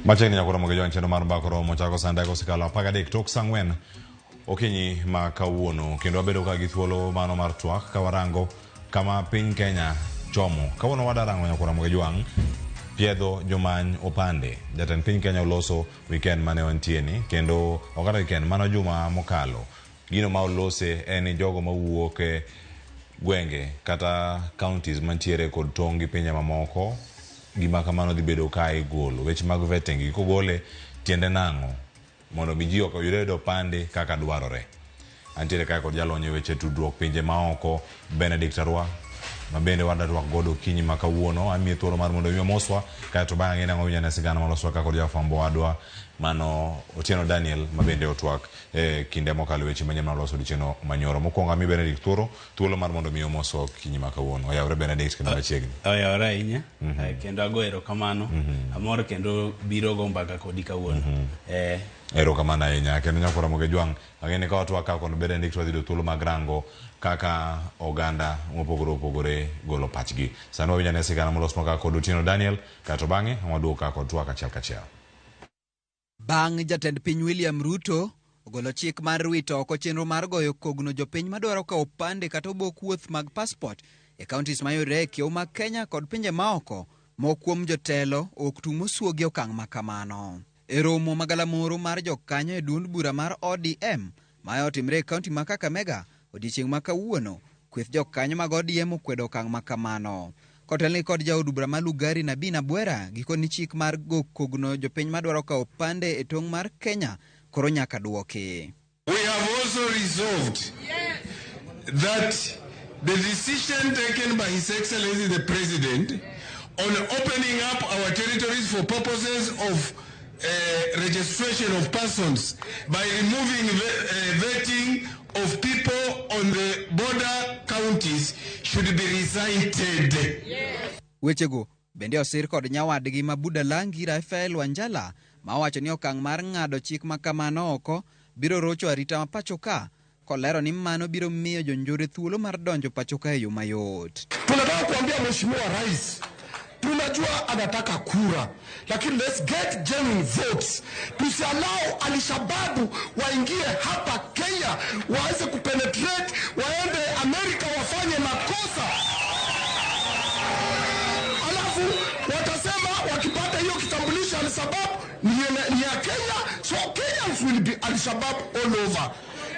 Macheni nyakura mogejo ncheno mar mbakoro mochako sanda ko sikalo pagadek tok sangwen okinyi ma kawuono kendo wabedo ka githuolo mano mar twak ka warango kama piny Kenya chomo kawuono wadarango nyakura mogejo wang piedho jomany opande jatend piny Kenya uloso weekend mane wantieni kendo okata weekend mano juma mokalo gino ma ulose eni jogo mawuok e gwenge kata counties mantiere kod tongi pinje mamoko gima kamano dhi bedo ka igolo weche mag vetting kogole tiende nango mondo mi ji ok oyud opande kaka dwarore. Antiere kaka kod jalonye weche tudruok pinje maoko Benedict Arwa mabende wadarwak godo kinyi makawuono ami thuolo mar mondo mi moswa kato bang'e nango winyane sigana maloswa kaka kod jafambo wadwa mano Otieno Daniel mabende otwak kinde mokalo weche manyien maloso dicheno manyoro mokwongo mi Benedict thuolo mar mondo mi moswa kinyi makawuono oyawre Benedict kendo machiegni oyawre ahinya kendo agoero kamano amor kendo biro go mbaka kodi kawuono ero kamana ahinya kendo nyakora mogejo wang ang'eni ka watwak ka kono Benedict wadhido thuolo mag rango kaka oganda mopogore golo pachgi sano winyane sigana molos maka kod Otieno Daniel kato bang'e waduogo ka kod twak achiel kachiel. Bang' jatend piny William Ruto ogolo chik mar wito oko chenro mar goyo kogno jopiny madwaro ka opande kata obok wuoth mag passport e counties mayudore e kiew mag Kenya kod pinje maoko mokuom jotelo ok tumo suogi okang' makamano. E romo magalamoro mar jokanyo e duond bura mar ODM ma otimre e kaunti ma Kakamega odiechieng' ma kawuono kweth jokanyo mag ODM okwedo okang' makamano. Kotelni kod jaod bura ma Lugari Nabina Bwera gikoni chik mar go kogno jopiny madwaro ka opande e tong' mar Kenya koro nyaka duoki. We have also resolved that the decision taken by His Excellency the President on opening up our territories for purposes of registration of persons by removing vetting of people on the border counties should be recited. Wechego bende osir kod nyawadgi ma Budalangi Rafael Wanjala ma wacho ni okang' mar ng'ado chik makamano oko biro rocho arita ma pachoka kolero ni mano biro miyo jonjore thuolo mar donjo pachoka e yo mayot. Tunataka kuambia Mheshimiwa Rais tunajua anataka kura, lakini let's get genuine votes. Tusiallow Al-Shabaab waingie hapa Kenya, waanze kupenetrate, waende Amerika wafanye makosa. Alafu watasema wakipata hiyo kitambulisho Al-Shabaab ni ya Kenya, so Kenyans will be Al-Shabaab all over.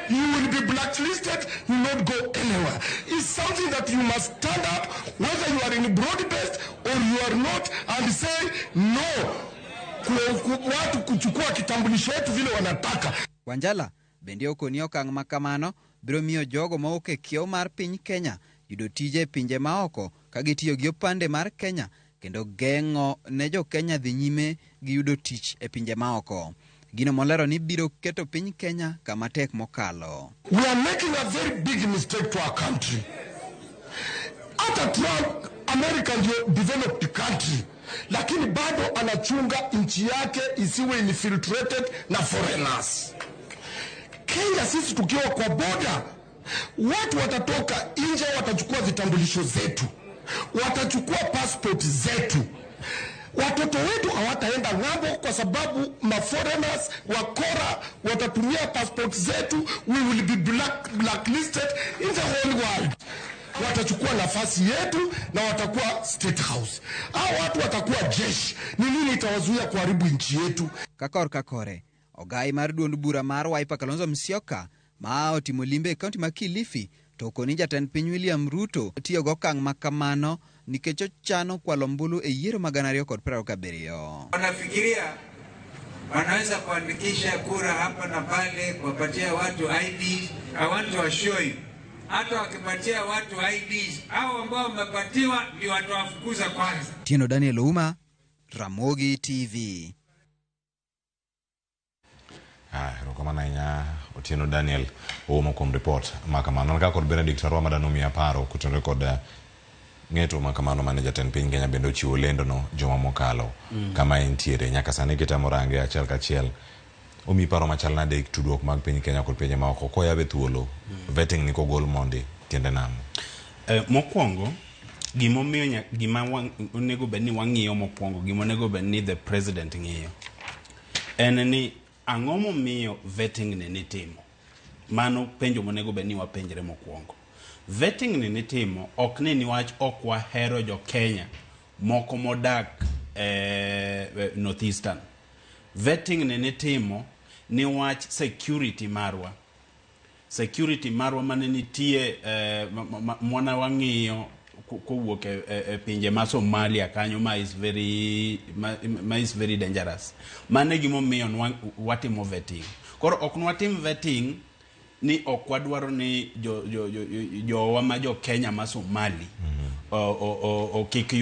You will be blacklisted, you will not go anywhere. It's something that you must stand up, whether you are in broad-based or you are not, and say no. Watu kuchukua kitambulisho yetu vile wanataka. Wanjala bende okoni okang' makamano biro miyo jogo ma ok e kiew mar piny Kenya yudo tije pinje maoko ka gitiyo gi opande mar Kenya kendo geng'o ne jo Kenya dhi nyime gi yudo tich e pinje maoko. Gino molero ni biro keto piny Kenya kama tek mokalo. We are making a very big mistake to our country. After Trump, America ndio developed country, lakini bado anachunga nchi yake isiwe infiltrated na foreigners. Kenya sisi tukiwa kwa border, watu watatoka nje watachukua vitambulisho zetu, watachukua passport zetu. Watoto wetu hawataenda ng'ambo kwa sababu foreigners wakora watatumia passport zetu. We will be blacklisted in the whole world. Watachukua nafasi yetu na watakuwa State House. Hao watu watakuwa jeshi. Ni nini itawazuia kuharibu nchi yetu? Kakore ogai mar duond bura mar Wiper Kalonzo Musyoka ma otimo limbe e kaunti ma Kilifi to koni jatend piny William Ruto tiyo go okang' makamano nikech ochano kwalo mbulu e yiero mag 2027. Wanafikiria wanaweza kuandikisha kura hapa na pale kuwapatia watu ID. I want to assure you, hata wakipatia watu IDs hao ambao wamepatiwa ndio watawafukuza kwanza. Otieno Daniel Ouma, Ramogi TV. Rokamana inya Otieno Daniel Ouma kuom report makamano kaka kod Benedict Arwa madano miya paro kutenre kod ng'eto makamano mane jatend piny Kenya bende ochiwo lendo no joma mokalo kama entiere nyaka sani kitamo range achiel kachiel omi paro machal nade tudruok mag piny Kenya kod pinje maoko koyabe thuolo vetting ni kogol mondi tiende namo. Mokwongo gima onego bed ni wang'iyo mokwongo, gima onego bed ni the president ng'iyo en ni ang'o momiyo vetting ni nitimo. Mano penjo monego bed ni wapenjre mokwongo. Vetting ni nitimo ok ni niwach ok wahero jo Kenya moko modak Northeastern. Vetting ni nitimo niwach security marwa. Security marwa mane nitie mwana wang'iyo kowuok e pinje ma Somalia kanyo ma is very dangerous. Mane gimomiyo watimo vetting. Koro ok nwatim vetting ni ok wadwaro ni jowa ma jo Kenya ma Somali kik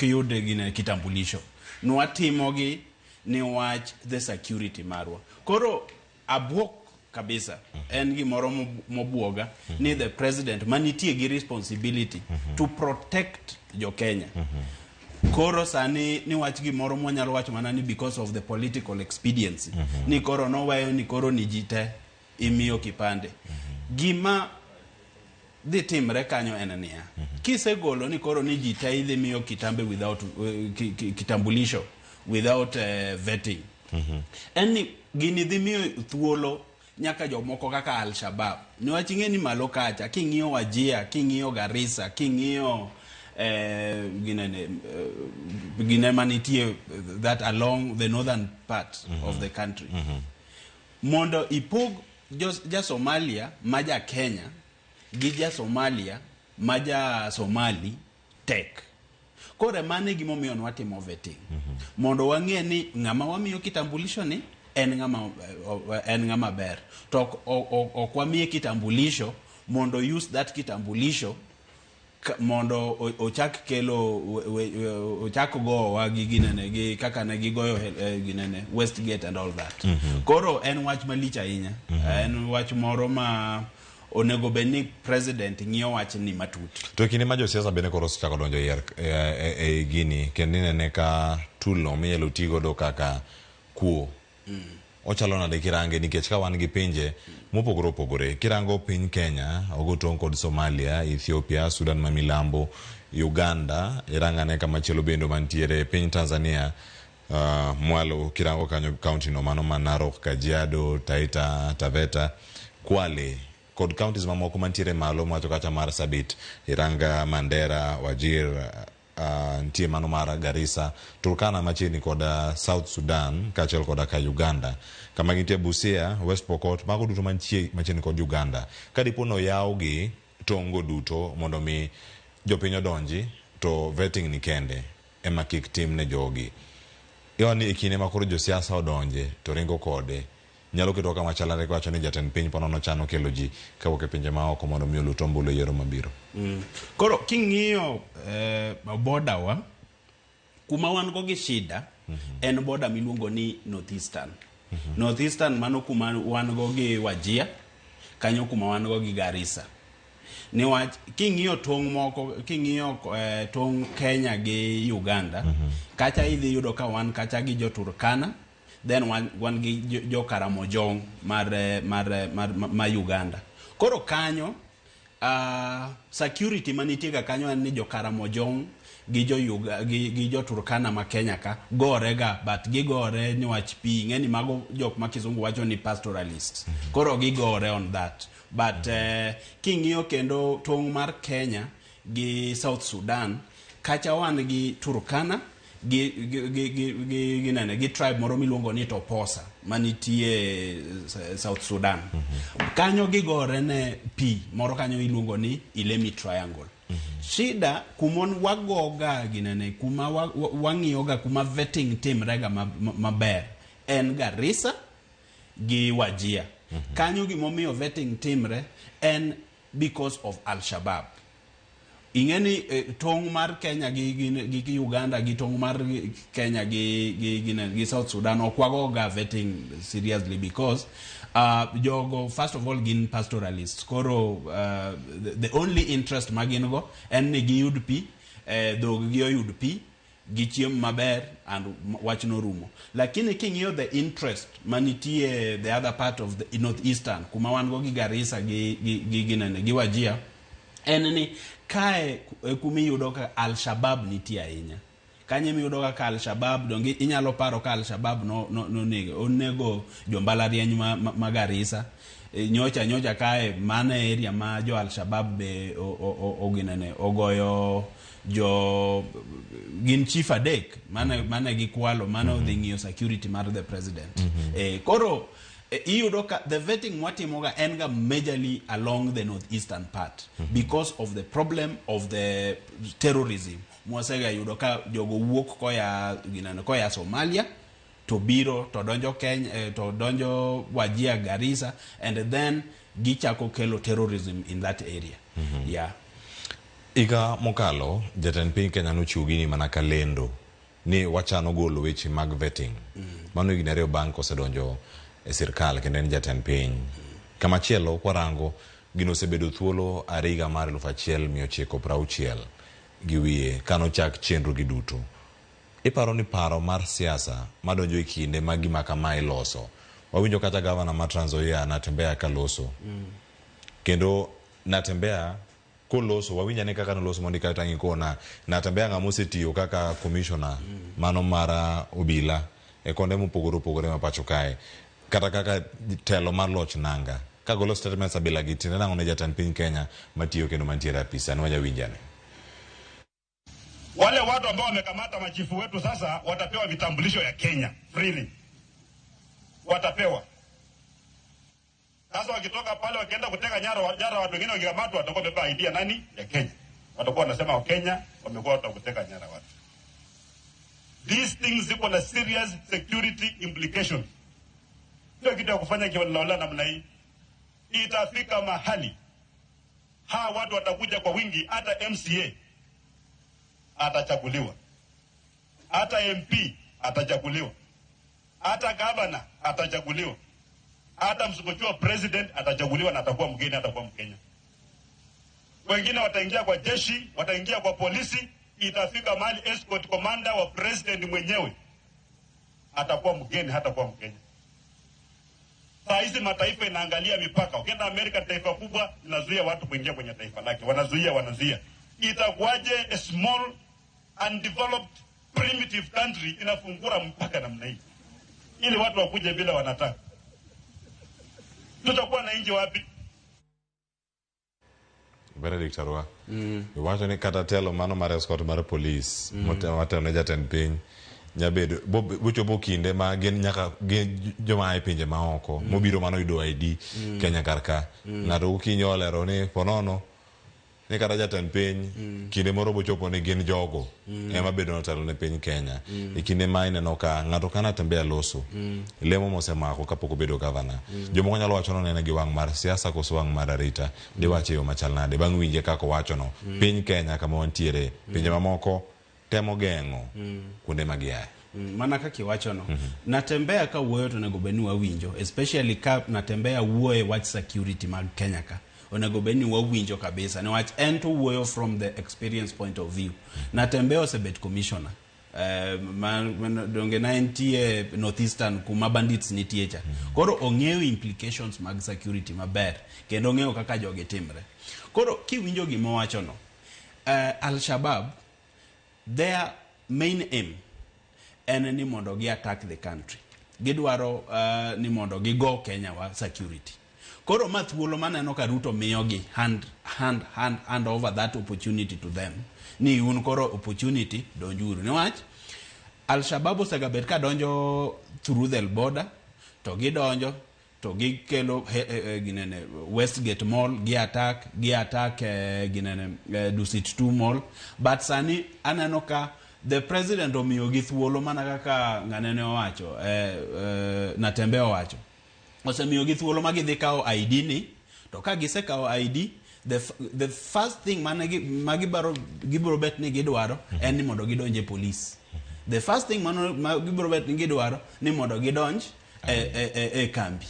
yud gine kitambulisho. Nwatimogi ni wach the security marwa. Koro abwok kabisa en gimoro mobuoga ni the president manitie gi responsibility to protect jo Kenya. Koro sani ni wach gimoro mwanyalo wacho mana ni because of the political expediency ni koro noweyo ni koro ni jite imiyo kipande. Gima dhi timre kanyo en niya, kisegolo ni koro ni jite idhi miyo kitambe without kitambulisho without vetting. En gini dhi miyo thuolo nyaka jomoko kaka Al-Shabaab. Niwach ing'e ni malo kacha king'iyo Wajir, king'iyo Garissa, king'iyo gine manitie that along the northern part of the country. Mondo ipog ja Somalia maja Kenya gi ja Somalia maja Somali tek. Kore mane gimomiyo nwatimo vetting. Mondo wang'e ni ng'ama wamiyo kitambulisho ni en ng'ama ber. To ok wamiye kitambulisho mondo use that kitambulisho mondo ochak kelo ochak go wagi ginene gi kaka ne gigoyo ginene Westgate and all that. Koro en wach malich ahinya. En wach moro ma onego bedni president ng'iyo wach ni matut. To kinde ma josiasa bende koro chako donjo e gini kendo nene ka tulo miyelo tigo do kaka kuo. Ochalo nade kirange nikech ka wan gi pinje mopogore opogore. Kirango piny Kenya, ogotong kod Somalia, Ethiopia, Sudan ma milambo, Uganda, irangane kama chielo bendo mantiere piny Tanzania, mwalo kirango kanyo county no mano Narok, Kajiado, Taita Taveta, Kwale kod counties mamoko mantiere malo mwacho kacha Marsabit, iranga Mandera, Wajir, ntie mano mara Garissa, Turkana machini koda South Sudan, kachel koda ka Uganda. Kama gintie Busia, West Pokot, mago duto machini kod Uganda. Kadipono yaogi tongo duto mondo mi jopinyo donji, to vetting ni kende, ema kik tim ne jogi. Iwani ikine makoro josiasa odonje, to ringo kode. Nyalo kitoka machalare kwa choni jatend piny ponono chano kelo ji kawoke pinje maoko mondo miyo lutombulo yero mabiro. Koro king'iyo boda wa kuma wan go gi shida en boda miluongo ni Northeastern. Northeastern mano kuma wan go gi Wajir, kanyo kuma wan go gi Garissa. Niwach king'iyo tong' moko, king'iyo tong' Kenya gi Uganda, kacha idhi yudo ka wan kacha gi jo Turkana, then wan gi jo Karamojong mar Uganda. Koro kanyo security manitie ka kanyo en ni jo Karamojong gi jo Turkana ma Kenya ka gore ga, but gigore niwach pi ng'eni mago jok ma kizungu wacho ni pastoralists. Koro gigore on that. But king'iyo kendo tong' mar Kenya gi South Sudan, kacha wan gi Turkana gi tribe moro miluongo ni Toposa manitie South Sudan. Kanyo gigore ne pi moro kanyo iluongo ni Ilemi Triangle. Shida kumon wagoga ginene kuma wang'iyoga kuma vetting timrega maber en Garissa gi Wajir. Kanyo gimomiyo vetting timre en because of Al-Shabaab. Ingeni tong' mar Kenya gi Uganda gi tong' mar Kenya gi South Sudan okwagoga vetting seriously because jogo first of all gin pastoralists. Koro the only interest magin go en ni giyud pi, dhog gi oyud pi, gichiem maber and wach no rumo. Lakini king'iyo the interest manitie the other part of the northeastern kuma wan go gi Garissa gi Wajir, en ni kae kumi yudo ka Al-Shabaab nitie ahinya. Kanye miyudo ka Al-Shabaab dongi inyalo paro ka Al-Shabaab onego jombalariany ma Garissa. Nyocha kae mana area ma jo Al-Shabaab be ogoyo jo gin chief adek mana gikwalo mana odhi ng'iyo security mar the president. Koro iyudo ka the vetting mwatimoga en ga majorly along the northeastern part because of the problem of the terrorism. Mwasega yudo ka jogo wuok koya Somalia to biro to donjo Kenya to donjo Wajir, Garissa, and then gichako kelo terrorism in that area. Yeah. Iga mokalo jatend piny Kenya nochiwo gini mana kalendo ni wachano golo weche mag vetting. Mano higni 2 bang' kosedonjo e sirkal kendo en jatend piny. Kamachielo kwarango gino osebedo thuolo ariga mar 1960 gi wiye kanochak chenro gi duto. Iparo ni paro mar siasa madonjo e kinde ma gima kama iloso. Wawinjo kata gavana ma Trans Nzoia Natembeya kaloso. Kendo Natembeya koloso wawinja ne kaka noloso mondi kata ngikona Natembeya ngamosetiyo kaka commissioner mano mara obila e konde mopogore ma pacho kae kata kaka telo mar loch nanga kagolo statements abila gitine nango ne jatend piny Kenya matiyo kendo mantiere apisa ni waja winjane. Wale watu ambao wamekamata machifu wetu sasa watapewa vitambulisho ya Kenya freely. Watapewa. Sasa wakitoka pale wakienda kuteka nyara watu wengine wakikamatwa watakuwa wamebeba ID ya nani? Ya Kenya. Watakuwa wanasema wa Kenya wamekuwa watu kuteka nyara watu. These things ziko na serious security implications. Ndio kitu ya kufanya kiwalaola namna hii. Itafika mahali hawa watu watakuja kwa wingi, hata MCA atachaguliwa, hata MP atachaguliwa, hata governor atachaguliwa, hata msukuchua president atachaguliwa na atakuwa mgeni, atakuwa Mkenya. Wengine wataingia kwa jeshi, wataingia kwa polisi. Itafika mahali escort commander wa president mwenyewe atakuwa mgeni, hatakuwa Mkenya. Saa hizi mataifa inaangalia mipaka. Ukienda Amerika, taifa kubwa inazuia watu kuingia kwenye taifa lake, wanazuia. Itakuwaje a small undeveloped primitive country inafungura mpaka namna hii ili watu wakuje bila wanataka? Tutakuwa na nchi wapi? Benedict Arwa. Wacho ni kata telo mano mar escort mar police motelo ne jatend piny nyabedo bochopo kinde ma gen nyaka joma ai pinje maoko mobiro mano yudo ID Kenya karka ng'ato ukinyolero ni ponono ni kata jatend piny kinde moro bochopo ni gin jogo ema bedo notelo ne piny Kenya kinde ma ineno ka ng'ato kana Natembeya loso lemo mosemako kapok obedo gavana jomoko nyalo wacho no gi wang' mar siasa koso wang' mar arita de wache yo machal nade bang' winje kako wacho no piny Kenya kama wantiere pinje mamoko temo geng'o kuonde magiaye mana kaki wacho no Natembeya ka wuoyo to nego beni wawinjo, especially ka Natembeya wuoyo wach security mag Kenya ka onego beni wawinjo kabisa ne wach en to wuoyo from the experience point of view. Natembeya osebet commissioner donge 90 northeastern kuma bandits nitie cha koro ong'eyo implications mag security maber kendo ong'eyo kaka joge timre. Koro kiwinjo gimo wacho no Al-Shabaab their main aim en ni mondo gi attack the country, gidwaro ni mondo gi go Kenya wa security. Koro mathuolo maneno ka Ruto miyo gi hand over that opportunity to them ni un koro opportunity donjuru niwach Al-Shabaab osegabet ka donjo through the border to gidonjo to gikelo ginene Westgate Mall gi attack ginene Dusit 2 Mall, but sani aneno ka the president omiyo gi thuolo mana kaka ng'anene owacho Natembeya owacho osemiyo gi thuolo ma gidhi kao ID ni to ka gisekao ID the first thing gibiro bet ni gidwaro en ni mondo gidonje police. The first thing gibiro bet ni gidwaro ni mondo gidonj kambi.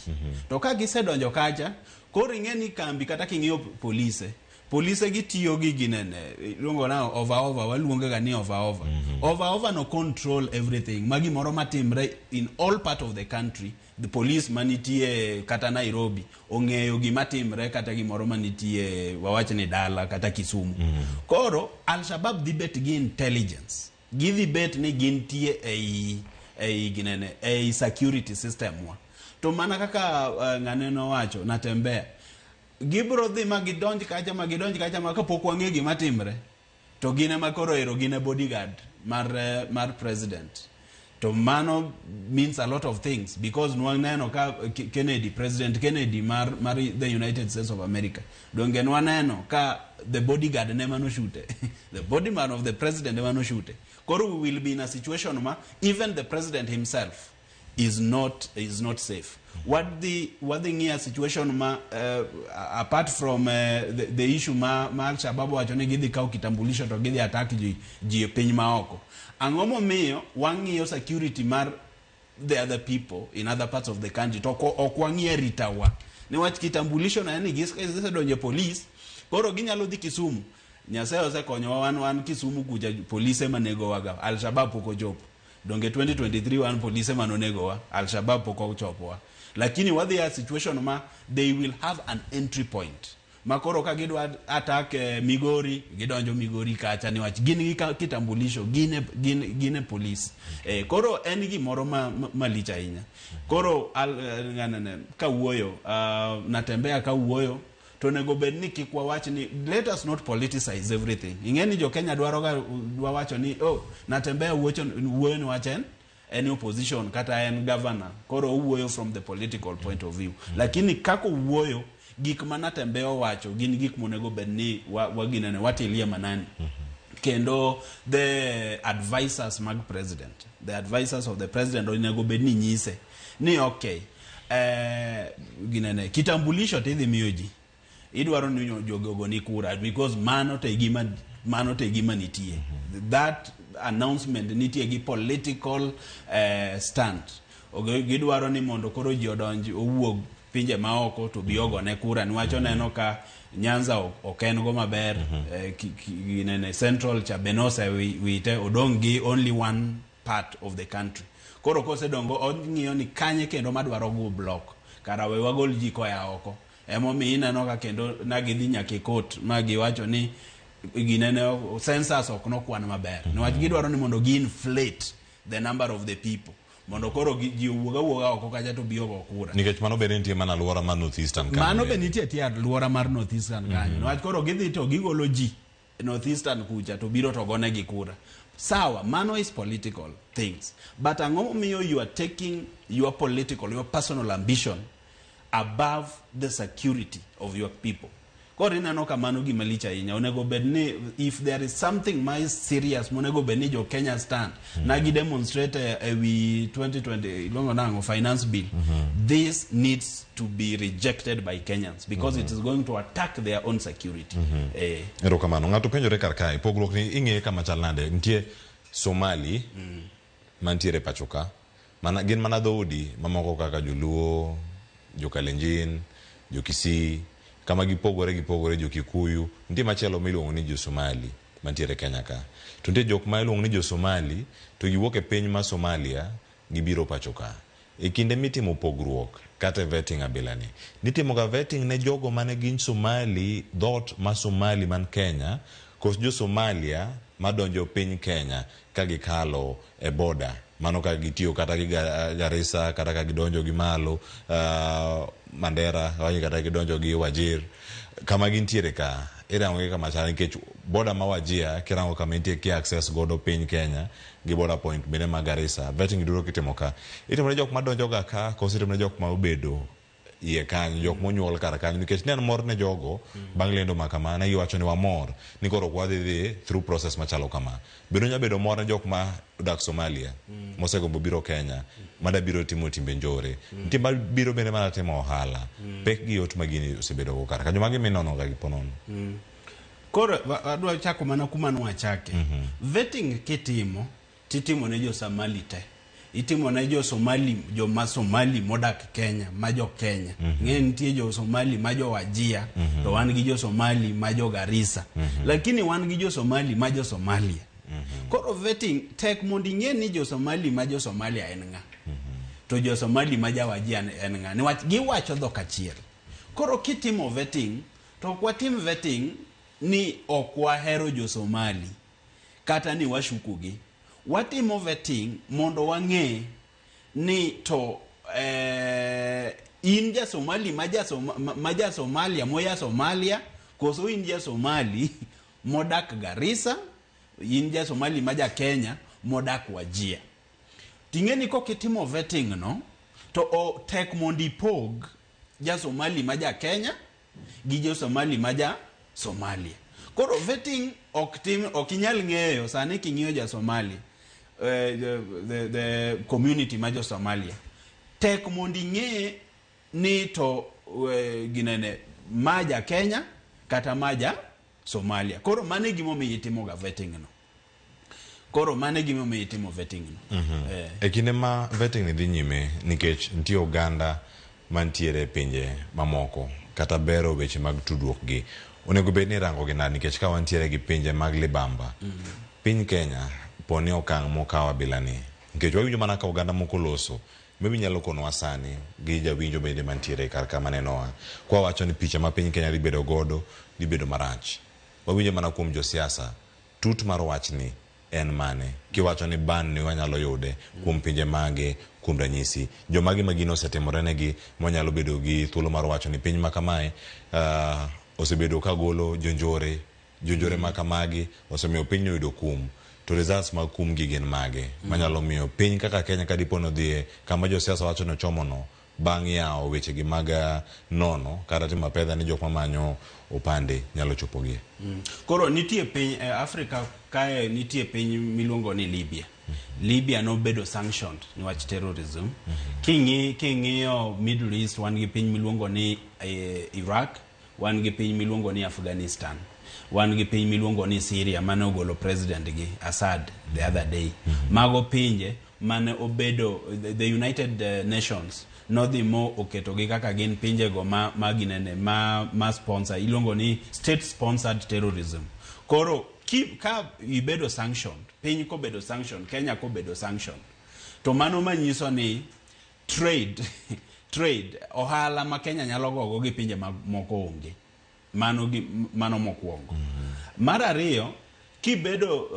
To ka gisedonjo kacha koro ing'eni kambi kata king'iyo police Polise gitiyo gi ginene luongo na over waluonga ga ni over no control everything magi moro matimre in all part of the country. The police manitie kata Nairobi ong'eyo gima timre kata gimoro manitie wawach ni dala kata Kisumu. Koro Al-Shabaab dhi bet gi intelligence gidhi bet ni gintie ei ginene ei security system wa to mana kaka ng'aneno wacho Natembea gibro dhi magidonj kacha kapok wang'e gima timre to gine makoro ero gine bodyguard mar president. To mano means a lot of things because nwaneno ka President Kennedy mar the United States of America donge nwaneno ka the bodyguard never no shoot the bodyman of the president never no shoot. Koro we will be in a situation ma even the president himself is not safe. What the near situation ma apart from the issue ma Al-Shabaab wacho ni gidhi kaw kitambulisho to gidhi attack ji piny maoko. Angomo miyo wang'iyo security mar the other people in other parts of the country to ok wang'iyo ritawa niwach kitambulisho na yani gisedonje police koro ginyalo dhi Kisumu. Nyasaye osekonyowa wan Kisumu kuja police manego waga Al-Shabaab pok ochopo. Donge 2023 wan police manonego wa Al-Shabaab pok ochopowa. Lakini wadhi a situation ma they will have an entry point. Makoro ka gidwa attack Migori gidonjo Migori kacha niwach gin kitambulisho gine police. Koro en gimoro malicha ahinya. Koro ng'anane kawuoyo Natembea kawuoyo to nego bedni kikwa wach ni let us not politicize everything. Ingeni jo Kenya dwa wacho ni Natembea wuoyo ni wachen any opposition kata en governor koro wuoyo from the political point of view. Lakini kako wuoyo gik Natembea wacho gin gik monego bedni waginene watilie manani. Kendo the advisors mag president, the advisors of the president onego bedni nyise ni okay ginene kitambulisho tidhi miyoji idwaro ni jogogo ni kura because mano te gima nitie. That announcement nitie gi political stand. Gidwaro ni mondo koro ji odonji owuog pinje maoko to biogo ne kura niwacho neno ka Nyanza oken go maber ginene Central Chabenose wite odongi only one part of the country. Koro kose dongo ong'iyo ni kanye kendo madwaro go block kara we wagol ji koya oko. Emomi ineno ka kendo nagidhi nyaka court magiwacho ni ginene census ok nokwan maber. Niwach gidwaro ni mondo gi-inflate the number of the people. Mondo koro ji wuoga oko kacha to biogo kura. Nikech mano be nitie mana alwora mar Northeastern kanyo. Mano be nitie alwora mar Northeastern kanyo. Niwach koro gidhi to gigolo ji Northeastern kucha to biro to gone gi kura. Sawa, mano is political things. But ang'o miyo you are taking your personal ambition above the security of your people. Koro ineno ka mano gima lich ahinya. Onego bedni if there is something more serious monego bedni jo Kenya stand nagi demonstrate ewi 2020 longo nango finance bill. This needs to be rejected by Kenyans because it is going to attack their own security. Ero kamano ng'ato penjore kar kae pogruok ni ing'e kama chal nade nitie Somali mantiere pachoka gin mana dhoudi mamoko kaka Joluo, Jo-Kalenjin, Jo-Kisii kama gipogore Jo-Kikuyu nitie machielo miluongo ni Jo-Somali mantiere Kenya ka. To nitie jok ma iluongo ni Jo-Somali to giwuok e piny ma Somalia gibiro pachoka. E kinde mitimo pogruok kata vetting abilani nitimo ga vetting ne jogo mane gin Somali dot ma Somali man Kenya kos Jo-Somalia madonjo piny Kenya ka gikalo e border mano ka gitiyo kata gi Garissa kata ka gidonjo gi malo Mandera kata gidonjo gi Wajir kama gintiere ka irango gi kama chal nikech border ma Wajir kirango kama intie ki access godo piny Kenya gi border point bende ma Garissa vetting duro kitimo ka itimo ne jok madonjo ga ka kose itimo ne jok ma obedo iye kanyo jok monyuol kar kanyo nikech ne mor ne jogo bang' lendo makama ne giwacho ni wamor ni koro wadhi through process machalo kama biro nyabedo mor ne jok ma odak Somalia mosegombo biro Kenya mada biro timo timbe njore nitie ma biro bende mana timo ohala pek gi yot magini osebedo go kar kanyo magi minono ga giponono. Koro adwa chako mana kuma nwachake vetting kitimo ne Jo-Somali te itimo ne jo Somali, jo ma Somali modak Kenya, ma jo Kenya. Ng'e nitie jo Somali ma jo Wajia, to wan gi jo Somali ma jo Garissa. Lakini wan gi jo Somali ma jo Somalia. Koro vetting tek mondo ing'e ni jo Somali ma jo Somalia en ng'a. To jo Somali ma jo Wajia en ng'a. Niwach giwacho dhok achiel. Koro kitimo vetting, to kwa tim vetting ni ok wahero jo Somali kata ni washukugi. Watimo vetting mondo wang'e ni to in ja Somali ma ja Somalia moya Somalia, koso in ja Somali modak Garissa, in ja Somali ma ja Kenya modak Wajia. Ting'eni kokitimo vetting no, to tek mondo ipog ja Somali ma ja Kenya gi jo Somali ma ja Somalia. Koro vetting ok inyal ng'eyo sani king'iyo ja Somali, the community ma jo Somalia. Tek mondo ing'e ni to ginene ma ja Kenya kata ma ja Somalia. Koro mane gimomiyo itimo ga vetting no. Koro mane gimomiyo itimo vetting no. E kinde ma vetting ni dhi nyime, nikech nitie oganda mantiere pinje mamoko kata bero weche mag tudruok gi, onego bed ni rango gi nadi, nikech ka wantiere gi pinje mag libamba, piny Kenya poni okang' mokawa bila ni, nikech wawinjo mana ka oganda moko loso, maybe nyalo konwa sani gi jawinjo bende mantiere kar kama nenowa kwa wacho ni picha ma piny Kenya libedo godo libedo marach. Wawinjo mana kuom jo siasa, tut mar wachni en mane, kiwacho ni ban ni wanyalo yude kuom pinje mage, kuom ranyisi jomagi magino osetimorenegi monyalo bedo gi thuolo mar wacho ni piny makamae osebedo ka golo jonjore makamagi, osemiyo piny oyudo kum, to results mag kum gi gin mage manyalo miyo piny kaka Kenya ka dipono dhie kama jo siasa wacho no chomono bang' yawo weche gi mag nono kata timo pedha ni jok mamanyo opande nyalo chopogie. Koro nitie piny Afrika kae, nitie piny miluongo ni Libya. Libya no bedo sanctioned niwach terrorism. King'iyo Middle East, wan gi piny miluongo ni Iraq, wan gi piny miluongo ni Afghanistan, wan gi piny miluongo ni Syria mane ogolo president gi Assad the other day. Mago pinje mane obedo the United Nations nodhi mo oketo gi kaka gin pinje go ma sponsor iluongo ni state sponsored terrorism. Koro ka ibedo sanctioned, piny ko bedo sanctioned, Kenya ko bedo sanctioned, to mano manyiso ni trade ohala ma Kenya nyalo gogo gi pinje moko onge. Mano mokwongo. Mar ariyo, kibedo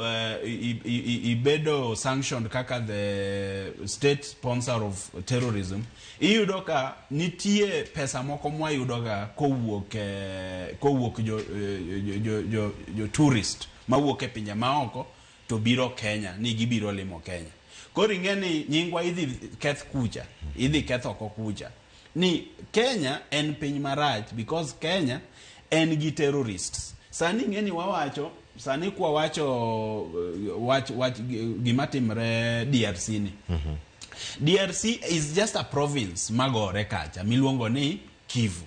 ibedo sanctioned kaka the state sponsor of terrorism, iyudo ka nitie pesa moko mwayudo ga kowuok jo tourist mawuok e pinje maoko to biro Kenya ni gibiro limo Kenya. Koro ing'eni nyingwa idhi keth kucha, idhi keth oko kucha. Ni Kenya en piny marach because Kenya en gi terrorists. Sani ng'eni wawacho, sani kwa wacho gimatimre DRC ni. DRC is just a province magore kacha miluongo ni Kivu,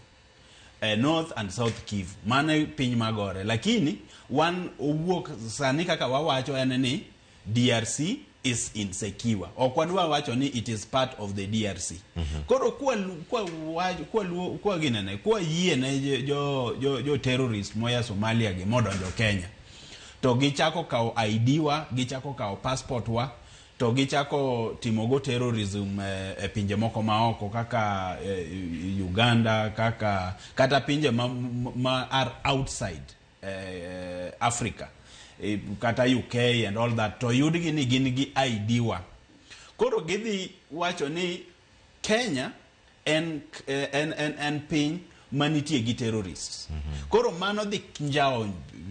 North and South Kivu, mane piny magore. Lakini wan owuok sani kaka wawacho en ni DRC is insecure. Okwadwa wacho ni it is part of the DRC. Koro kwa ginene, kwa yie ne jo terrorist moya Somalia gi modonjo Kenya, to gichako kao ID wa, gichako kao passport wa, to gichako timogo terrorism e pinje moko maoko kaka Uganda, kata pinje ma are outside Africa, kata UK and all that, to yudgi ni gin gi ID wa. Koro gidhi wacho ni Kenya en piny manitie gi terrorists. Koro mano dhi njao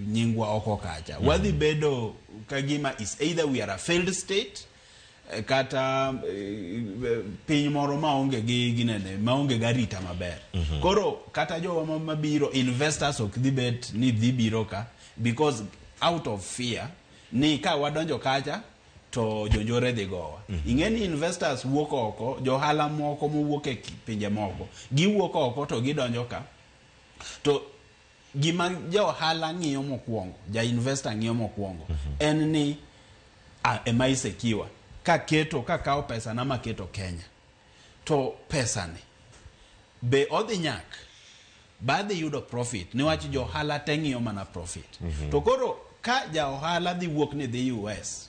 nyingwa oko kacha. Wadhi bedo kagima is either we are a failed state kata piny moro maonge gi ginene, maonge garita maber. Koro kata jo mabiro investors ok dhi bet ni dhi biro ka because out of fear ni ka wadonjo kacha to jonjore dhi gowa. Ing'eni investors wuok oko, johala moko mowuok e pinje moko, giwuok oko to gidonjo ka. To gima johala ng'iyo mokwongo, ja investor ng'iyo mokwongo, en ni am I secure? kakao pesa na maketo Kenya to pesa ni be odhi nyak badhi yudo profit niwach jo ohala te ng'iyo mana profit to koro ka ja ohala dhi wuok ni dhi US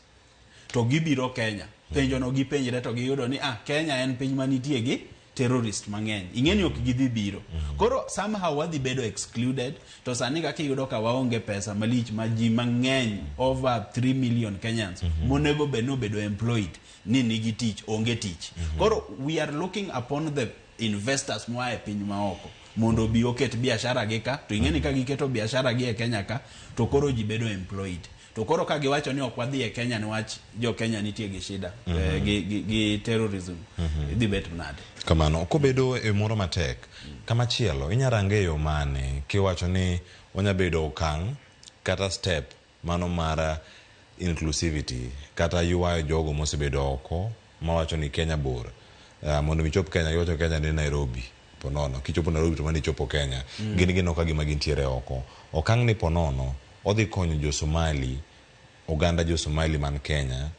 to gibiro Kenya penjo no gipenjre to giyudo ni Kenya en piny manitie gi terrorist mang'eny ing'eni ok gidhi biro koro somehow wadhi bedo excluded to sani kaka iyudo ka waonge pesa malich ma ji mang'eny over 3 million Kenyans monego bedo employed ni nigi tich onge tich koro we are looking upon the investors moa e piny maoko mondo bi oket biashara gi ka to ing'eni ka giketo biashara gi e Kenya ka to koro ji bedo employed to koro ka giwacho ni ok wadhi e Kenya niwach jo Kenya nitie gi shida gi terrorism idhi bet nade kamano kobedo e moro matek kama chielo inyarangeyo mane kiwacho ni onya bedo okang kata step mano mara inclusivity kata yuayo jogo mosebedo oko mawacho ni Kenya bor mondo michop Kenya iwacho Kenya ni Nairobi ponono kichopo Nairobi to mani chopo Kenya gin ka gima gintiere oko okang ni ponono odhi konyo jo Somali oganda jo Somali man Kenya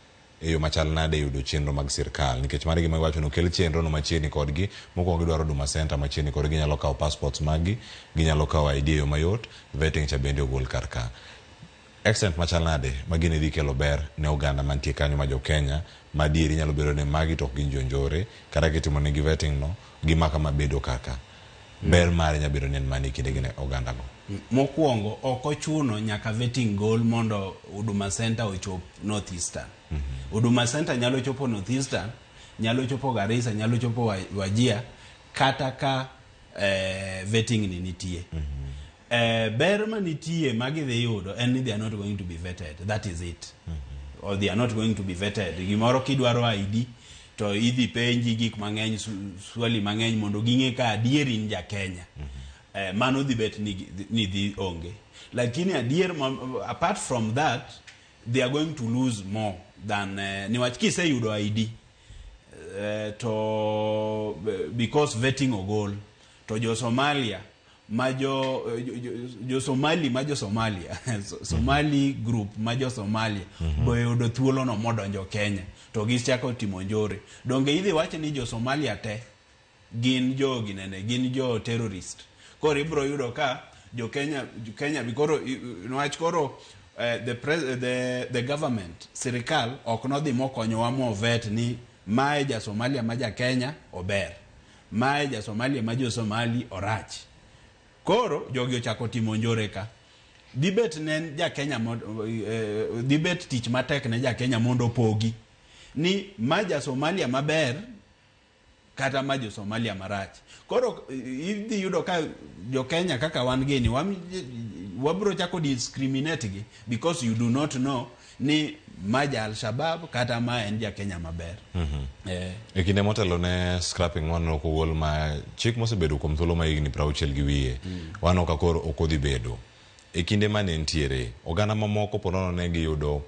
e yo machal nade yudo chenro mag sirkal nikech mari gima iwacho no kel chenro no machiegni kodgi moko gidwaro Huduma Center machiegni kodgi ginyalo kawo passports magi ginyalo kawo ID yo mayot vetting cha bende ogol karka extent machal nade magini dhi kelo ber ne oganda mantie kanyo ma jo Kenya ma dieri nyalo bedo ne magi to gin jonjore kata kitimo ne vetting no gima kama bedo kaka ber mare nya bedo ne mani kinde gine oganda go mokwongo ok ochuno nyaka vetting goal mondo Huduma Center ochop North Eastern Huduma Center nyalo chopo North Eastern nyalo chopo Garissa nyalo chopo Wajir kata ka vetting ni nitie ber manitie magi dhi yudo and they are not going to be vetted that is it or they are not going to be vetted gimoro kidwaro ID to idhi penji gik mang'eny swali mang'eny mondo ging'e ka adieri ni ja Kenya mano dhi bet ni dhi onge lakini adier apart from that they are going to lose more than niwach kiseyudo ID to because vetting ogol to jo Somalia jo Somalia Somali group majo Somalia boyudo thuolo no modonjo Kenya to gichako timo njore donge idhi wacho ni jo Somalia te gin jo terrorist koro ibro yudo ka jo Kenya bikoro nwach koro the government sirikal ok no dhi mokonyowa mo vet ni mae ja Somalia ma ja Kenya ober mae ja Somalia ma jo Somali orach koro jogi ochako timo njore ka dibet ne ja Kenya dibet tich matek ne ja Kenya mondo pogi ni maja Somalia maber kata majo Somalia marach koro idhi yudo ka jo Kenya kaka wan gini wabro chako discriminate gi because you do not know ni maja Al-Shabaab kata ma en ja Kenya maber e kinde motelo ne scrapping one ko wol ma chik mosebedo kuom thuolo ma higni 60 gi wiye wano ka koro okodhi bedo e kinde mane ntiere oganda mamoko ponono ne giyudo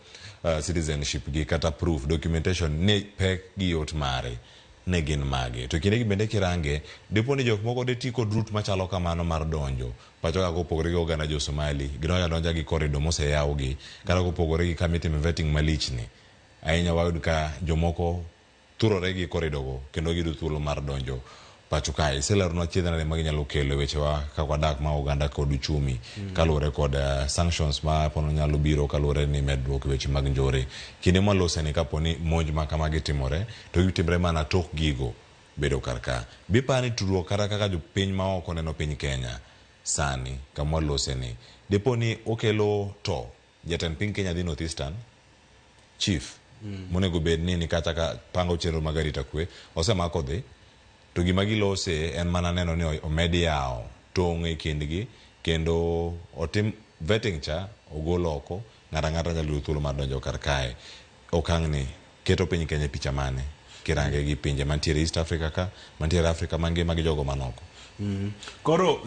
citizenship gi kata proof documentation ne pek gi yot mare ne gin mage to kinde bende kirange dipo ni jok moko de ti kod route machalo kamano mar donjo pacho ka kopogore gi oganda jo Somali ginoya donja gi corridor mose yawgi kata kopogore gi committee vetting malichni ahinya wayud ka jomoko turore gi corridor go kendo gidu thuolo mar donjo pacho kai seler no chiedana ma ginyalo kelo weche wa ka wadak ma oganda kod uchumi kalure kod sanctions ma pono nyalo biro kalure ni medruok weche mag njore kinde malose ni kaponi monj ma kama gitimore to gitimre mana tok gigo bedo karka bipani tudruok kata kaka jo piny ma oko neno piny Kenya sani kama lose ni deponi okelo to jatend piny Kenya dhi North Eastern chief monego bed ni kata ka pango chenro magari takwe osemako dhi to gima gilose en mana neno ni omedi yao tong' e kindgi kendo otim vetting cha ogolo oko ngata nyalo thuolo mar donjo kar kae okang' ni keto piny Kenya picha mane kirange gi pinje mantiere East Africa ka mantiere Africa mangima gi jogo manoko koro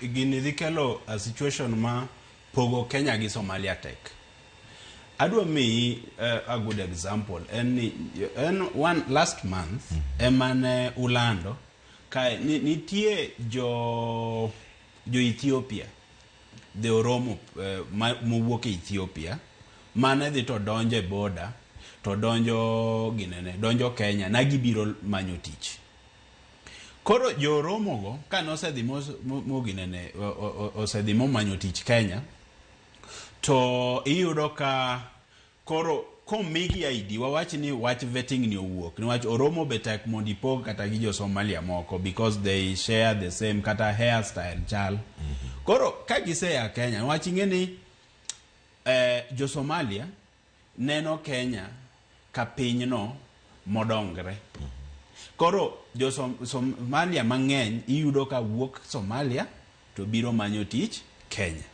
gini dhi kelo a situation ma pogo Kenya gi Somalia tek adwa mi a good example and one last month emane ulando kai nitie jo Ethiopia the Oromo mowuok Ethiopia mane dhi to donje border to donjo Kenya na gibiro manyo tich. Koro joromo go ka nosedhi moginene osedhi manyo tich Kenya, to iyudo ka koro komigi ID wawach ni wach vetting ni owuok niwach oromo betek mondo ipog kata gi jo Somalia moko because they share the same kata hairstyle chal. Koro ka giseya Kenya niwach ing'eni jo Somalia neno Kenya ka pinyno modongre. Koro jo Somalia mang'eny iyudo ka wuok Somalia to biro manyo tich Kenya,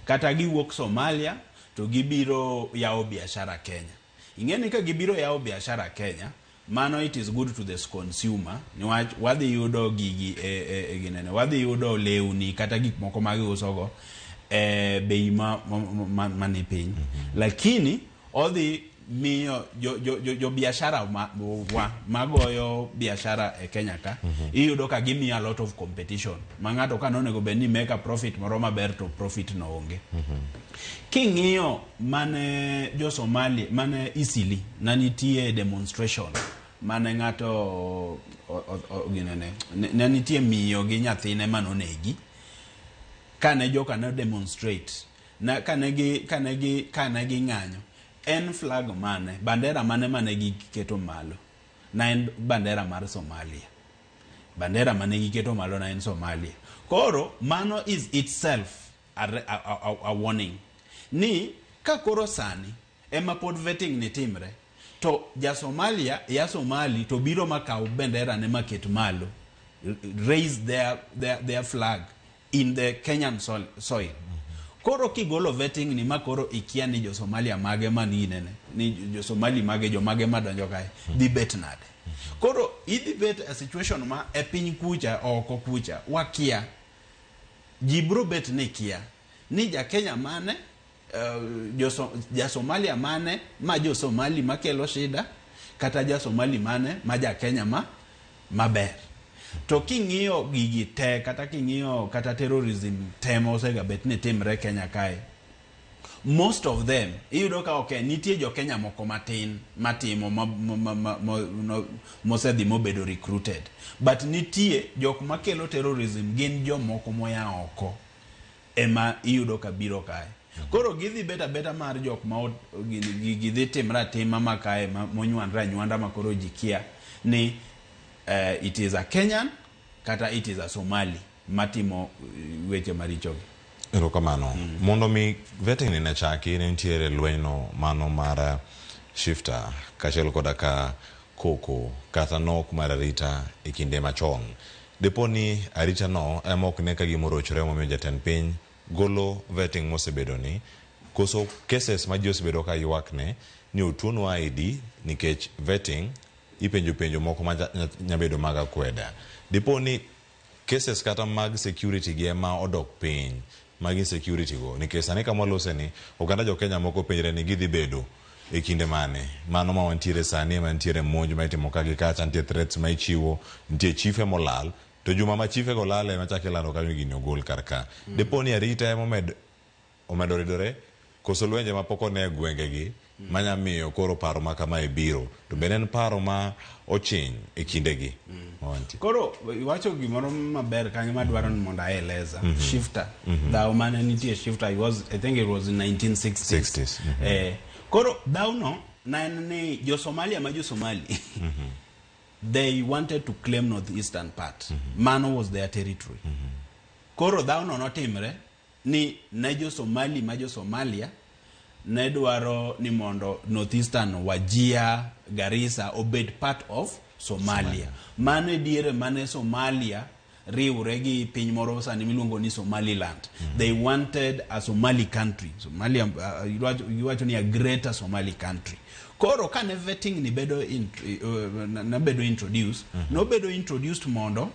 kata giwuok Somalia to gibiro yawo biashara Kenya. Ing'eni ka gibiro yawo biashara Kenya, mano it is good to the consumer niwach wadhi yudo gigi ginene wadhi yudo lewni kata gik moko ma giusogo bei mani piny. Lakini odhi miyo jo biashara magoyo biashara e Kenya ka iyudo ka gimiyo a lot of competition ma ng'ato ka nonego bed ni make a profit moro maber to profit no onge. King'iyo mane jo Somali mane Isili na nitie demonstration mane ng'ato ginene ne nitie miyo gi nyathine manonegi kane joka ne demonstrate na kane gi ng'anyo en flag mane bandera mane giketo malo na en bandera mar Somalia. Bandera mane giketo malo na en Somalia. Koro mano is itself a warning ni ka koro sani ema pod vetting ni timre to ja Somalia ya Somali to biro makau bandera ne maket malo, raise their flag in the Kenyan soil. Koro kigolo vetting ni makoro ikia ni jo Somalia mage maninene ni jo Somali mage jo mage madonjo kae di bet nade. Koro idhi bet a situation ma e piny kucha oko kucha wakia jibro bet ni kia ni ja Kenya mane ja Somalia mane ma jo Somali makelo shida kata ja Somali mane ma ja Kenya maber. To king'iyo gigi te kata king'iyo kata terrorism tema osega bet ni timre Kenya kae, most of them iyudo ka okay nitie jo Kenya moko matin matimo mosedhi mobedo recruited, but nitie jok makelo terrorism gin jo moko moya oko ema iyudo ka biro kae. Koro gidhi beta mar jok ma gidhi timra tema makae monywandra nywanda makoro jikia ni it is a Kenyan kata it is a Somali matimo weche maricho. Erokamano. Mondo mi vetting ni nachaki ne ntiere lwenyno mano mar shifter kachel koda ka koko kata nok mar arita e kinde machon. Deponi arita no emok ne ka gimoro chore momiyo jatend piny golo vetting mosebedo ni koso cases ma josebedo ka ywakne ni otuonwa ID nikech vetting ipenjo moko ma nyabedo maga kweda. Diponi cases kata mag security gi ema odok piny mag security go nikech sani kama lose ni oganda jo Kenya moko penjre ni gidhi bedo e kinde mane mano ma wantiere sani ma ntiere monj ma itimo ka gi kacha ntie threats ma ichiwo ntie chife molal to juma ma chife go lale ma chake lando kanyo gini ogol karka. Deponi arita ema omedo ridore koso lwenje ma poko ne gwenge gi manya miyo koro paro ma kama e biro to benen paro ma ochiny e kinde gi koro iwacho gimoro maber kanyo madwaro ni mondo aeleza shifter daw mane nitie shifter I think it was in 1960s. Koro daw no na ni jo Somalia ma jo Somali they wanted to claim northeastern part. Mano was their territory. Koro daw no notimre ni ne jo Somali ma jo Somalia ne dwaro ni mondo northeastern Wajir, Garissa obed part of Somalia. Mane diere mane Somalia riwre gi piny moro sani miluongo ni Somaliland. They wanted a Somali country. Somalia iwacho ni a greater Somali country. Koro kane vetting ni bedo introduced, no bedo introduced mondo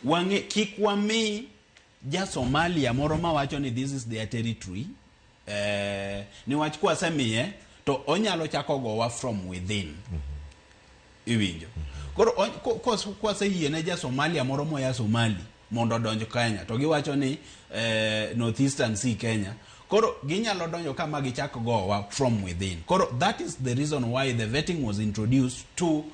wange kikwami ja Somalia moro ma wacho ni this is their territory. Ni wach kwa semiye to onyalo chako gowa from within. Iwinjo. Koro kwa se yene ja Somalia moro moya Somali mondo donjo Kenya to giwacho ni northeastern sea Kenya. Koro ginyalo donjo kama gichako go from within. Koro that is the reason why the vetting was introduced to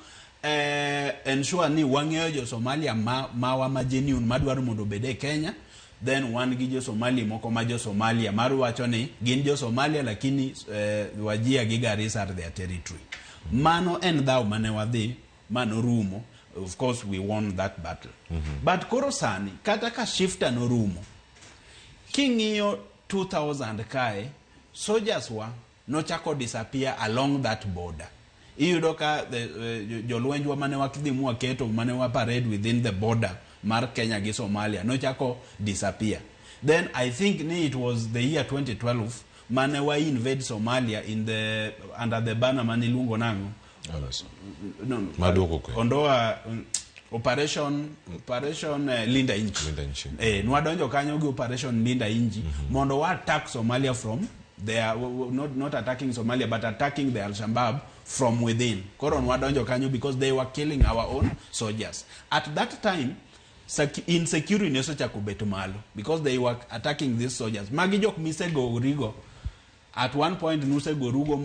ensure ni wang'eyo jo Somalia ma genuine madwaro mondo bede Kenya, then wan gi jo Somalia moko ma jo Somalia maru wacho ni gin jo Somalia lakini Wajir gi Garissa are their territory. Mano en dhao mane wadhi mano rumo. Of course we won that battle. But koro sani kata ka shifter no rumo king'iyo 2000 kae soldiers wa no chako disappear along that border. Iyudo ka jolwenjwa mane wakidhi mwaketo mane wa parade within the border mar Kenya gi Somalia no chako disappear. Then I think it was the year 2012 mane wa invade Somalia in the under the banner mane lungo nango ondoa operation Linda Inchi. Nwadonjo kanyo gi operation Linda Inchi mondo wa attack Somalia from they are not attacking Somalia but attacking the Al-Shabaab from within. Koro nwadonjo kanyo because they were killing our own soldiers. At that time insecurity neso chakubeto malo because they were attacking these soldiers. Magi jok misego urigo at one point nuse gorugo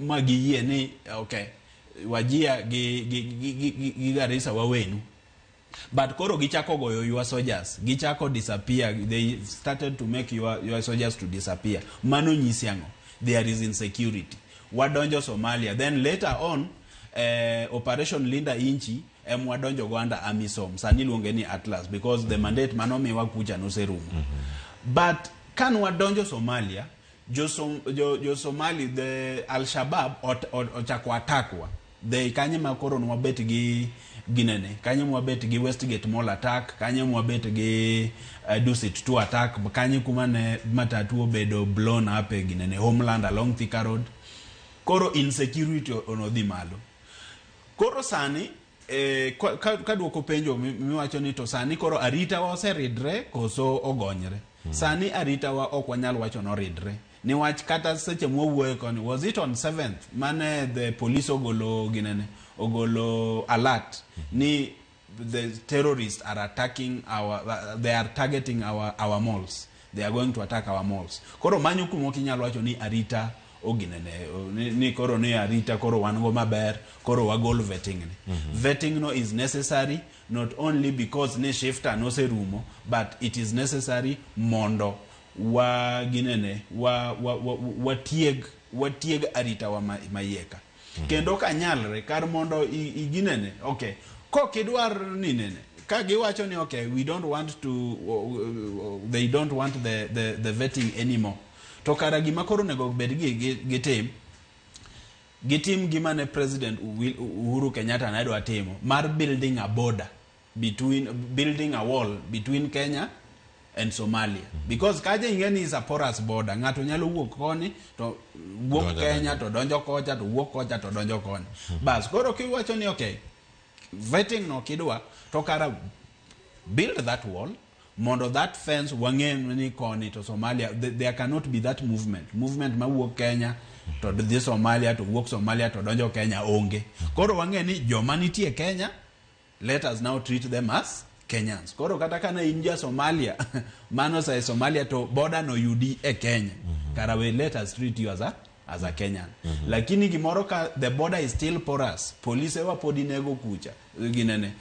magiye ni okay Wajir gi Garissa wawenu. But koro gichako goyo your soldiers, gichako disappear, they started to make your soldiers to disappear. Mano nyisiango there is insecurity. Wadonjo Somalia, then later on operation Linda Inchi wadonjo Gwanda Amisom sani luonge ni Atlas because the mandate manomi wakuja no serumo. But kan wadonjo Somalia jo Somali the Al-Shabaab ochako attackwa. They kanye makoro nwabet gi ginene kanye mwabet gi Westgate Mall attack, kanye mwabet gi Dusit 2 attack, kanye kumane matatu obedo blown up ginene Homeland along Thika Road. Koro insecurity onodhi malo. Koro sani kaduoko penjo miwacho ni to sani koro arita wa oseridre koso ogonyre. Sani arita wa ok wanyal wacho no ridre. Ni wach kata seche mwuoyo koni was it on 7th mane the police ogolo alert ni the terrorists are attacking they are targeting our malls, they are going to attack our malls. Koro manyo kumo kinyalo wacho ni arita oginene ni koro ni arita koro wango maber koro wagol vetting ni. Vetting no is necessary not only because ne shifter no serumo but it is necessary mondo wa ginene wa tieg arita wa mayeka. Kendo kanyalre kar mondo ginene okay ko kidwar ni nene ka giwacho ni okay we don't want to they don't want the vetting anymore. To kara gima koro nego bed gitim gima ne President Uhuru Kenyatta na dwa timo mar building a wall between Kenya and Somalia. Because kaje ingeni is a porous border. Ngato nyalo wuok koni to wuok Kenya to donjo kocha to wuok kocha to donjo koni. Bas koro kiwacho ni okay vetting no kidwa to kara build that wall mondo that fence wangen ni koni to Somalia there cannot be that movement ma wuok Kenya to the Somalia to wuok Somalia to donjo Kenya onge. Koro wangen ni joma nitie Kenya, let us now treat them as Kenyans. Koro kata kana inja Somalia mano sa Somalia to border no yudi Kenya. Karawe let us treat you as a Kenyan. Lakini gimoro ka the border is still porous. Police wa podinego kucha. Ginene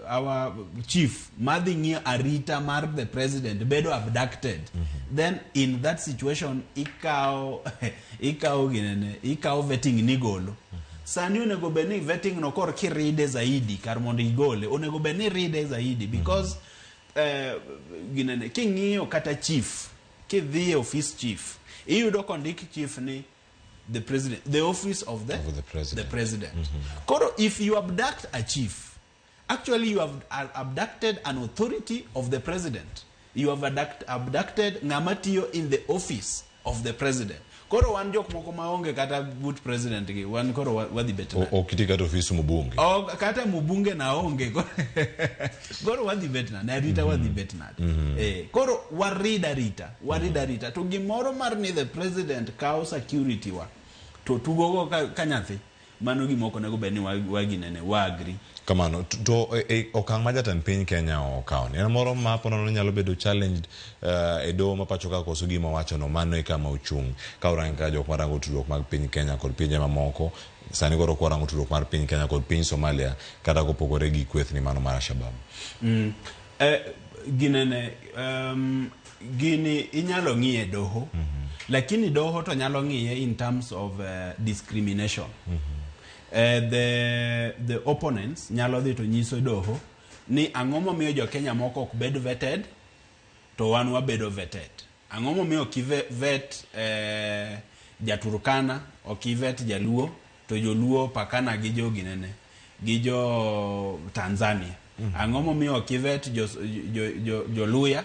our chief madhingi arita mar the president bedo abducted. Then in that situation ikao vetting nigolo. Sani onego beni vetting no kor kiride zaidi kar mondo igole onego beni ride zaidi because ginene kingiyo kata chief kidhi office chief iyudo kondik chief ni the president, the office of the president. Koro if you abduct a chief, actually you have abducted an authority of the president. You have abducted ngamatio in the office of the president. Koro wan jok moko maonge kata good president gi wan koro wadhi betna okiti kata office mubunge kata mubunge na onge koro wadhi betna na rita wadhi betna koro warida rita to gimoro mar ni the president kao security wa to tugogo kanyathi mano gimoko nego bed ni waginene wagri kamano to okang' ma jatend piny Kenya okawo en moro ma ponono nyalo bedo challenged e doho ma pacho ka koso gima wacho no mano e kama ochung' ka orang ka jok marango tudruok mag piny Kenya kod pinje mamoko sani goro kwarango tudruok mar piny Kenya kod piny Somalia kata kopogore gi kwethni mano mar Al-Shabaab. Gini inyalo ng'iye doho lakini doho to nyalo ng'iye in terms of discrimination. The opponents nyalo dhi to nyiso doho ni ang'o momiyo jo Kenya moko ok bed vetted to wan wabedo vetted. Ang'o momiyo ok vet Jaturkana, ok vet Jaluo to Joluo pakana gi jo ginene gi jo Tanzania. Ang'o momiyo ok vet Joluya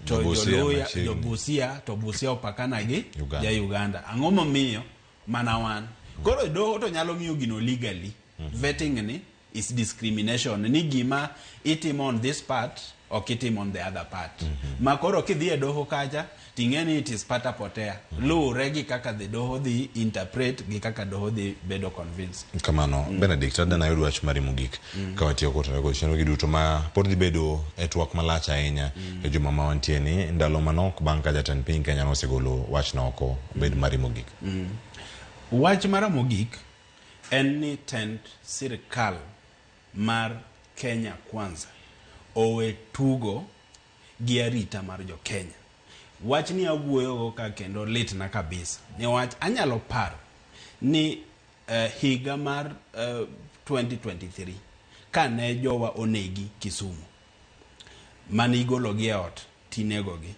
to Joluya jo Busia to Busia opakana gi ja Uganda. Ang'o momiyo mana wan koro doho to nyalo miyo gino legally. Vetting ni is discrimination ni gima itimo on this part ok itimo on the other part. Ma koro kidhi e doho kacha tingeni it is pata potea. Luwre gi kaka the doho dhi interpret gi kaka doho dhi bedo convinced. Kamano Benedict adana yudo wach mari mogik ka watiyo kotare go chenro giduto ma pod dhi bedo e twak malach ahinya e juma ma wantie ni ndalo manok bang' ka jatend piny Kenya nosegolo wach na oko bed mari mogik. Wach mara mogik en ni tend sirkal mar Kenya Kwanza owe tugo gi arita mar jo Kenya. Wach ni awuoyo ka kendo litna kabisa. Ni wach anyalo paro ni higa mar 2023 kane jowa onegi Kisumu mani igologi e ot tinegogi.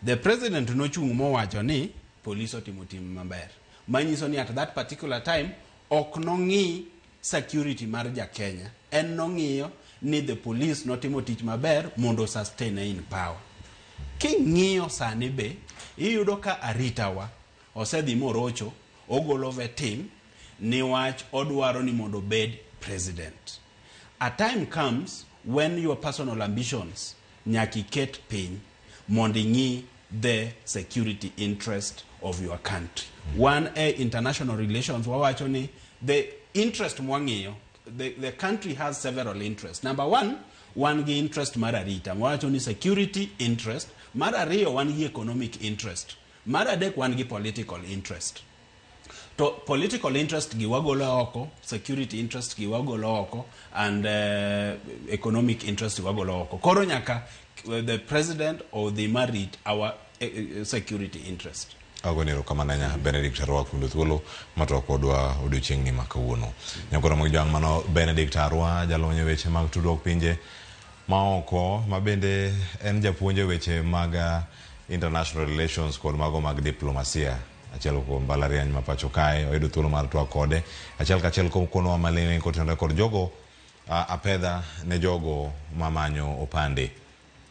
The president nochung' mowacho ni police otimo tim maber. Manyiso ni at that particular time ok nong'i security mar ja Kenya. En nong'iyo ni the police notimo tich maber mondo sustain in power. King'iyo sani be iyudo ka aritawa osedhi morocho ogolo vetim ni wach odwaro ni mondo bed president. A time comes when your personal ambitions nyaki ket piny mondo ing'i the security interest of your country. One international relations wawacho ni the interest mwang'iyo the country has several interests. Number one gi interest mar arita wawacho ni security interest. Mar ariyo wan gi economic interest. Mar adek wan gi political interest. To political interest gi wagolo oko, security interest gi wagolo oko, and economic interest wagolo oko. Koro nyaka the president or the married our security interest. Agonero kamananya Benedict Arwa kundu thuolo matwa kodwa odiochieng' ni makawuono. Nyakoro mojang mano Benedict Arwa jalonye weche mag tudruok pinje maoko mabende en japuonje weche mag international relations kod mago mag diplomasia. Achiel kuom mbalariany ma pacho kae oyudo thuolo mar twak kode achiel kachiel kono malene kotenore kod jogo apedha ne jogo mamanyo opande.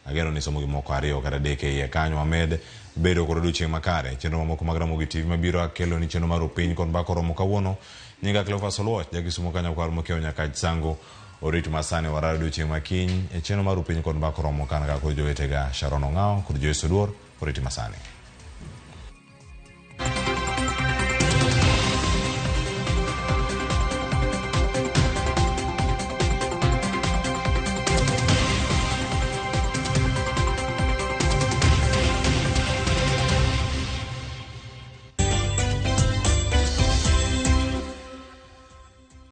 Agero ni somo gimoko ariyo kata adek e iye kanyo Ahmed bedo kod odiochieng' makare chenro mamoko mag Ramogi TV mabiro akelo ni chenro mar piny kod mbaka romo kawuono nyinga Cleophas Oluoch jakisumo kanyo kwar mokeo nyaka sango orit masane warado odiochieng' makiny e chenro mar piny kod mbaka romo kan ka kod jowetega Sharon Ong'ao kod Joyce Oduor orit masane.